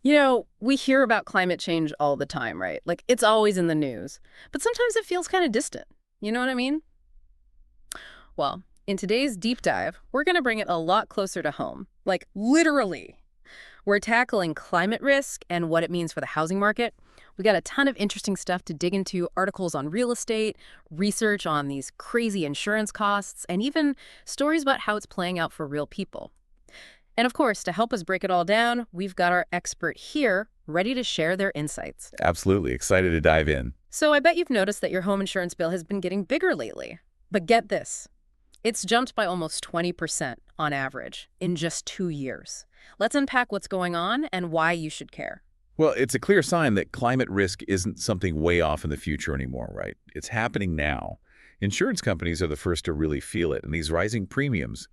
We hear about climate change all the time, right? Like, it's always in the news. But sometimes it feels kind of distant. You know what I mean? Well, in today's deep dive, we're going to bring it a lot closer to home. Like, literally. We're tackling climate risk and what it means for the housing market. We got a ton of interesting stuff to dig into, articles on real estate, research on these crazy insurance costs, and even stories about how it's playing out for real people. And of course, to help us break it all down, we've got our expert here, ready to share their insights. Absolutely. Excited to dive in. So I bet you've noticed that your home insurance bill has been getting bigger lately. But get this, it's jumped by almost 20% on average in just 2 years. Let's unpack what's going on and why you should care. Well, it's a clear sign that climate risk isn't something way off in the future anymore, right? It's happening now. Insurance companies are the first to really feel it, and these rising premiums,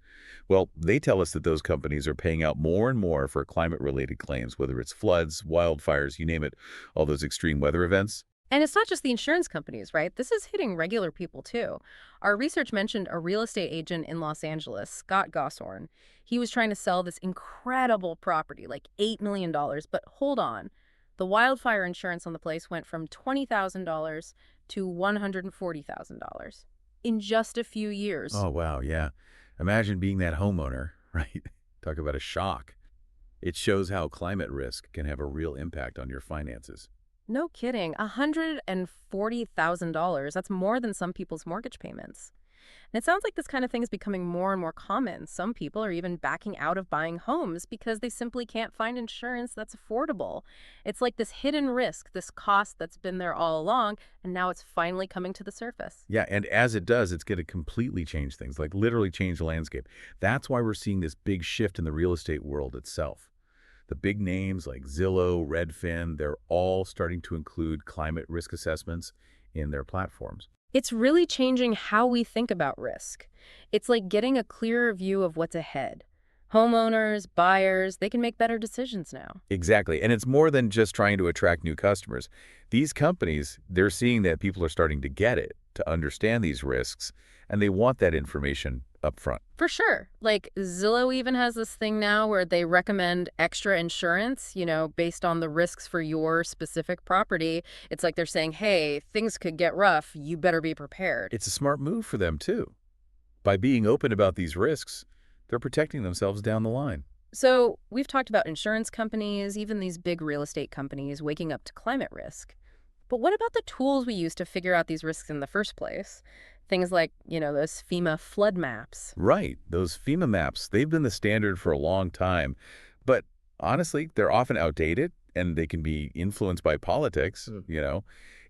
well, they tell us that those companies are paying out more and more for climate-related claims, whether it's floods, wildfires, you name it, all those extreme weather events. And it's not just the insurance companies, right? This is hitting regular people, too. Our research mentioned a real estate agent in Los Angeles, Scott Gosshorn. He was trying to sell this incredible property, like $8 million. But hold on. The wildfire insurance on the place went from $20,000 to $140,000 in just a few years. Oh, wow, yeah. Imagine being that homeowner, right? Talk about a shock. It shows how climate risk can have a real impact on your finances. No kidding. $140,000. That's more than some people's mortgage payments. And it sounds like this kind of thing is becoming more and more common. Some people are even backing out of buying homes because they simply can't find insurance that's affordable. It's like this hidden risk, this cost that's been there all along, and now it's finally coming to the surface. Yeah, and as it does, it's going to completely change things, like literally change the landscape. That's why we're seeing this big shift in the real estate world itself. The big names like Zillow, Redfin, they're all starting to include climate risk assessments in their platforms. It's really changing how we think about risk. It's like getting a clearer view of what's ahead. Homeowners, buyers, they can make better decisions now. Exactly. And it's more than just trying to attract new customers. These companies, they're seeing that people are starting to get it, to understand these risks, and they want that information up front. For sure. Like Zillow even has this thing now where they recommend extra insurance, based on the risks for your specific property. It's like they're saying, hey, things could get rough. You better be prepared. It's a smart move for them, too. By being open about these risks, they're protecting themselves down the line. So we've talked about insurance companies, even these big real estate companies waking up to climate risk. But what about the tools we use to figure out these risks in the first place? Things like, those FEMA flood maps. Right. Those FEMA maps, they've been the standard for a long time. But honestly, they're often outdated and they can be influenced by politics.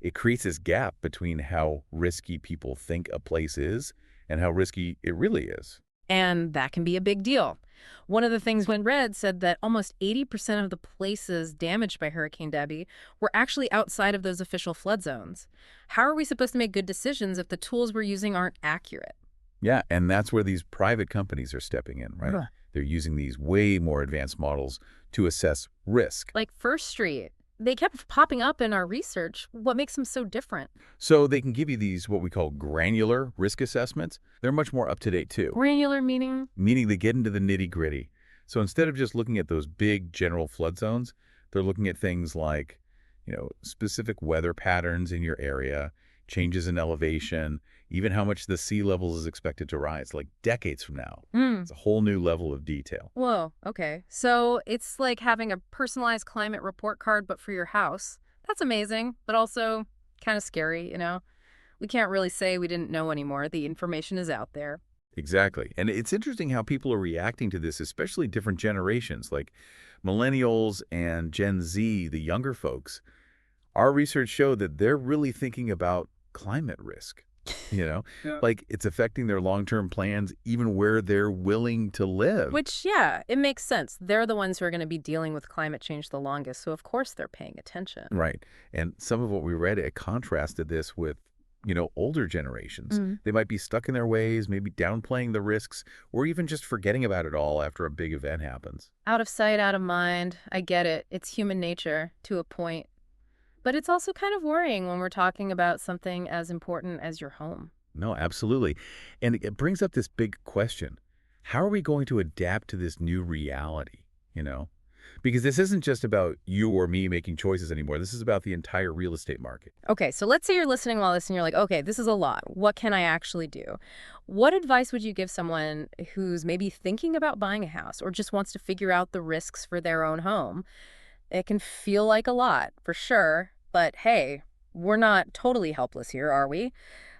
It creates this gap between how risky people think a place is and how risky it really is. And that can be a big deal. One of the things when read said that almost 80% of the places damaged by Hurricane Debby were actually outside of those official flood zones. How are we supposed to make good decisions if the tools we're using aren't accurate? Yeah, and that's where these private companies are stepping in, right? Huh. They're using these way more advanced models to assess risk. Like First Street. They kept popping up in our research. What makes them so different? So they can give you these what we call granular risk assessments. They're much more up-to-date, too. Granular meaning? Meaning they get into the nitty-gritty. So instead of just looking at those big general flood zones, they're looking at things like, specific weather patterns in your area, changes in elevation, even how much the sea level is expected to rise, like decades from now. It's a whole new level of detail. Whoa, okay. So it's like having a personalized climate report card, but for your house. That's amazing, but also kind of scary. We can't really say we didn't know anymore. The information is out there. Exactly. And it's interesting how people are reacting to this, especially different generations, like millennials and Gen Z, the younger folks. Our research showed that they're really thinking about climate risk. Yeah. Like it's affecting their long-term plans, even where they're willing to live. Which, yeah, it makes sense. They're the ones who are going to be dealing with climate change the longest, so of course they're paying attention. Right. And some of what we read, it contrasted this with, older generations. They might be stuck in their ways, maybe downplaying the risks, or even just forgetting about it all after a big event happens. Out of sight, out of mind. I get it. It's human nature to a point. But it's also kind of worrying when we're talking about something as important as your home. No, absolutely. And it brings up this big question. How are we going to adapt to this new reality, Because this isn't just about you or me making choices anymore. This is about the entire real estate market. Okay, so let's say you're listening while this and you're like, okay, this is a lot. What can I actually do? What advice would you give someone who's maybe thinking about buying a house or just wants to figure out the risks for their own home? It can feel like a lot, for sure, but hey, we're not totally helpless here, are we?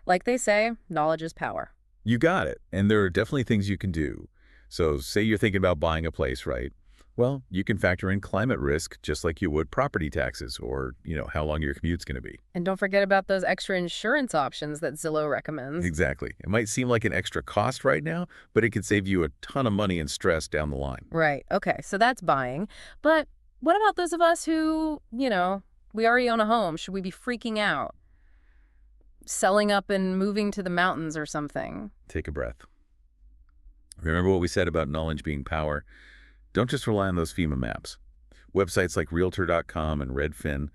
Like they say, knowledge is power. You got it. And there are definitely things you can do. So say you're thinking about buying a place, right? Well, you can factor in climate risk just like you would property taxes or, how long your commute's going to be. And don't forget about those extra insurance options that Zillow recommends. Exactly. It might seem like an extra cost right now, but it could save you a ton of money and stress down the line. Right, okay, so that's buying. But what about those of us who, we already own a home? Should we be freaking out? Selling up and moving to the mountains or something? Take a breath. Remember what we said about knowledge being power? Don't just rely on those FEMA maps. Websites like Realtor.com and Redfin,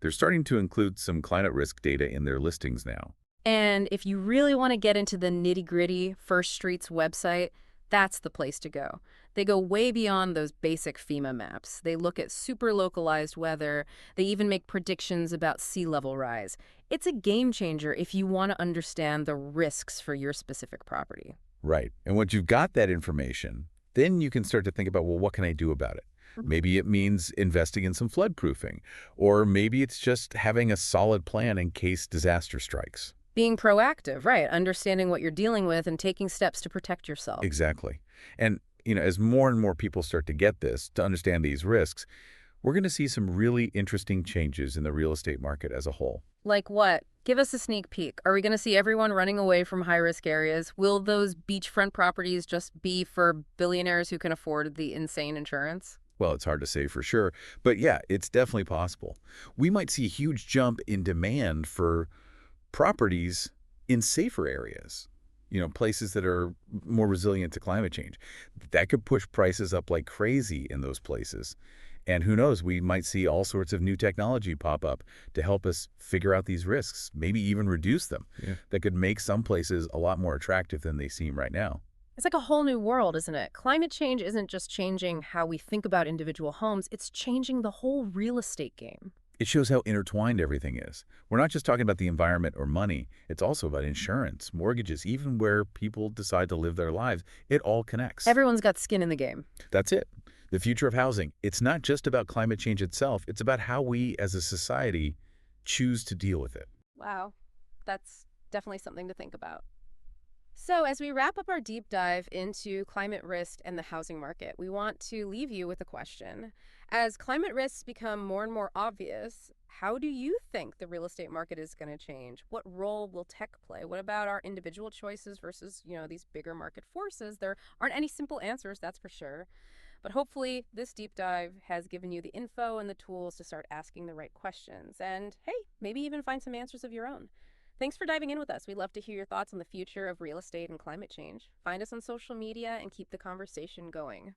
they're starting to include some climate risk data in their listings now. And if you really want to get into the nitty-gritty, First Street's website, that's the place to go. They go way beyond those basic FEMA maps. They look at super localized weather. They even make predictions about sea level rise. It's a game changer if you want to understand the risks for your specific property. Right. And once you've got that information, then you can start to think about, well, what can I do about it? Maybe it means investing in some flood proofing, or maybe it's just having a solid plan in case disaster strikes. Being proactive, right? Understanding what you're dealing with and taking steps to protect yourself. Exactly. And, as more and more people start to get this, to understand these risks, we're going to see some really interesting changes in the real estate market as a whole. Like what? Give us a sneak peek. Are we going to see everyone running away from high-risk areas? Will those beachfront properties just be for billionaires who can afford the insane insurance? Well, it's hard to say for sure, but yeah, it's definitely possible. We might see a huge jump in demand for properties in safer areas, places that are more resilient to climate change. That could push prices up like crazy in those places. And who knows, we might see all sorts of new technology pop up to help us figure out these risks, maybe even reduce them. Yeah. That could make some places a lot more attractive than they seem right now. It's like a whole new world, isn't it? Climate change isn't just changing how we think about individual homes, it's changing the whole real estate game. It shows how intertwined everything is. We're not just talking about the environment or money. It's also about insurance, mortgages, even where people decide to live their lives. It all connects. Everyone's got skin in the game. That's it. The future of housing. It's not just about climate change itself. It's about how we as a society choose to deal with it. Wow. That's definitely something to think about. So as we wrap up our deep dive into climate risk and the housing market, we want to leave you with a question. As climate risks become more and more obvious, how do you think the real estate market is going to change? What role will tech play? What about our individual choices versus, these bigger market forces? There aren't any simple answers, that's for sure. But hopefully this deep dive has given you the info and the tools to start asking the right questions. And hey, maybe even find some answers of your own. Thanks for diving in with us. We'd love to hear your thoughts on the future of real estate and climate change. Find us on social media and keep the conversation going.